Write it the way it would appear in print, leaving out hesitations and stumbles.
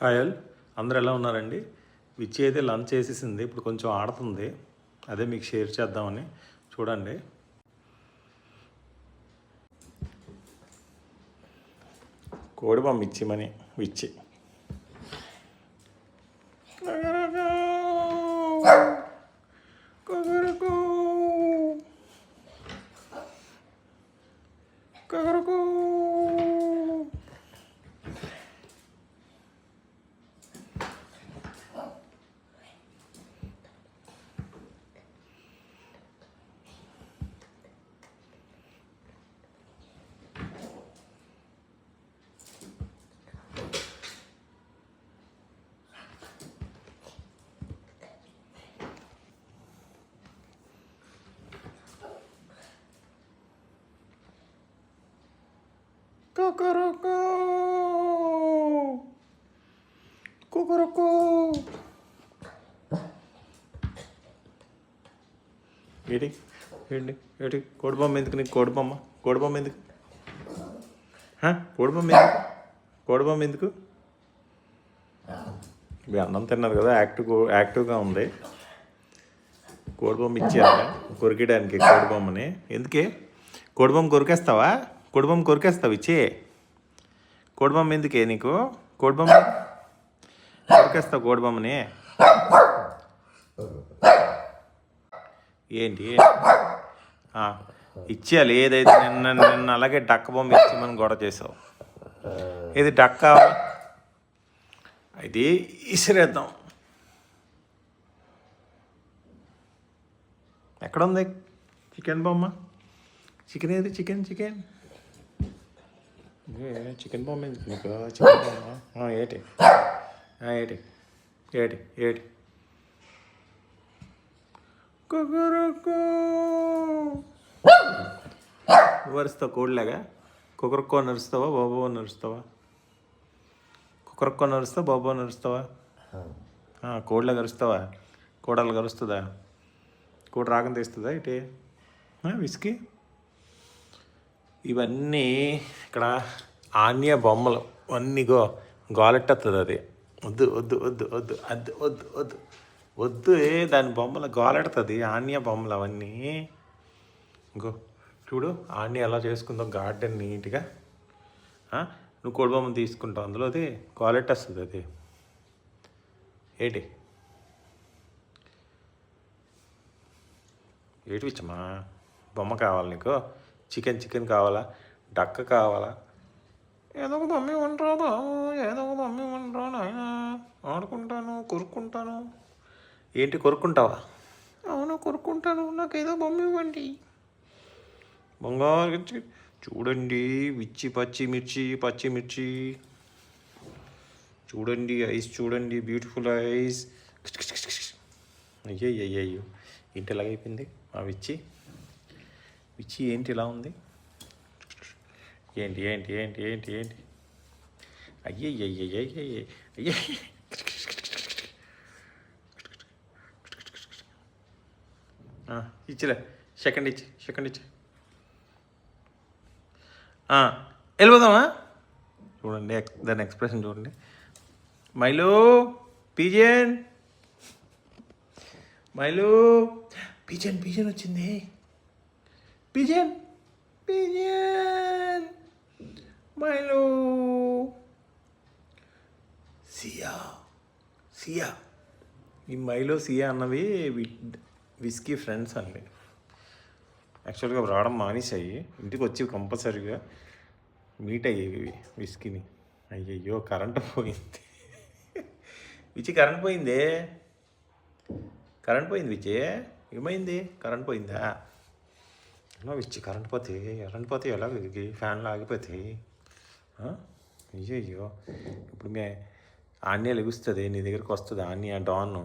Hi అందరూ ఎలా ఉన్నారండి? విచ్చి అయితే లంచ్ చేసేసింది. ఇప్పుడు కొంచెం ఆడుతుంది. అదే మీకు షేర్ చేద్దామని. చూడండి. కోడి పంపించిమని విచ్చి కుకురుకు కుకురుకు ఏడి ఏంటి ఏటి కోడిబొమ్మ ఎందుకు నీకు? కోడిబొమ్మ ఎందుకు? కోడిబొమ్మ ఎందుకు? ఇవి అన్నం తిన్నది కదా, యాక్టివ్గా ఉంది. కోడిబొమ్మ ఇచ్చారా కొరికేయడానికి? కోడిబొమ్మని ఎందుకే? కోడిబొమ్మ కొరికేస్తావా? కోడిబొమ్మ కొరికేస్తావు ఇచ్చే? కోడిబొమ్మ ఎందుకే నీకు? కోడిబొమ్మ కొరికేస్తావు కోడిబొమ్మని? ఏంటి ఇచ్చేయాలి? ఏదైతే నిన్న అలాగే డక్క బొమ్మ ఇచ్చి మనం గొడవ చేసావు. ఇది డక్క, ఇది ఇసిరేద్దాం. ఎక్కడ ఉంది చికెన్ బొమ్మ? చికెన్ ఏది? చికెన్ చికెన్ బొమ్మ ఎందుకు నీకు? చికెన్ బొమ్మ ఏటి ఏటి ఏటి ఏటి వరుస్తావు కోడిలాగా? కుకరక్కో నరుస్తావా? బాబో నరుస్తావా? కుకరక్కో నరుస్తావా? బాబో నరుస్తావా? కోడిలా కరుస్తావా? కోడలు కరుస్తుందా? కోడి రాగం తీస్తుందా ఇటే? విసికి ఇవన్నీ ఇక్కడ ఆన్య బొమ్మలు అన్నీ గోలెట్టేస్తుంది. అది వద్దు వద్దు వద్దు వద్దు వద్దు వద్దు వద్దు వద్దు. దాని బొమ్మలు గోలెడుతుంది. ఆన్య బొమ్మలు అవన్నీ. ఇంకో చూడు ఆన్య ఎలా చేసుకుందో గార్డెన్ నీట్గా. నువ్వు కోడి బొమ్మను తీసుకుంటావు, అందులో అది గోలెట్టేస్తుంది. అది ఏటి విచ్చమ్మా? బొమ్మ కావాలి నీకు? చికెన్ కావాలా? డక్క కావాలా? ఏదో ఒక బొమ్మ ఇవ్వండిరాదా? ఏదో ఒక బొమ్మ ఇవ్వండిరా నాయన. ఆడుకుంటాను, కొరుక్కుంటాను. ఏంటి కొరుక్కుంటావా? అవును కొరుక్కుంటాను. నాకు ఏదో బొమ్మ ఇవ్వండి. బంగారు చూడండి విచ్చి పచ్చిమిర్చి చూడండి. ఐస్ చూడండి, బ్యూటిఫుల్ ఐస్. అయ్యో ఏంటి ఎలాగైపోయింది మా విచ్చి ఏంటి ఇలా ఉంది? ఏంటి ఏంటి ఏంటి ఏంటి ఏంటి అయ్యే ఇచ్చిలే. సెకండ్ ఇచ్చి వెళ్ళిపోదామా? చూడండి దాని ఎక్స్ప్రెషన్ చూడండి. మైలు పిజన్ వచ్చింది. పిజన్ మైలు సియా ఈ మైలో సియా అన్నవి విస్కీ ఫ్రెండ్స్ అండి. యాక్చువల్గా రావడం మానేసాయి. ఇంటికి వచ్చి కంపల్సరీగా మీట్ అయ్యేవి విస్కీని. అయ్యయ్యో కరెంటు పోయింది. విచ్చి కరెంట్ పోయింది విచ్చి. ఏమైంది? కరెంట్ పోయిందా? ఎలా విచ్చి? కరెంట్ పోతే ఎలా? ఫ్యాన్లు ఆగిపోతాయి. అయ్యయ్యో ఇప్పుడు ఆన్య లెగుస్తుంది, నీ దగ్గరికి వస్తుంది ఆన్య డాన్.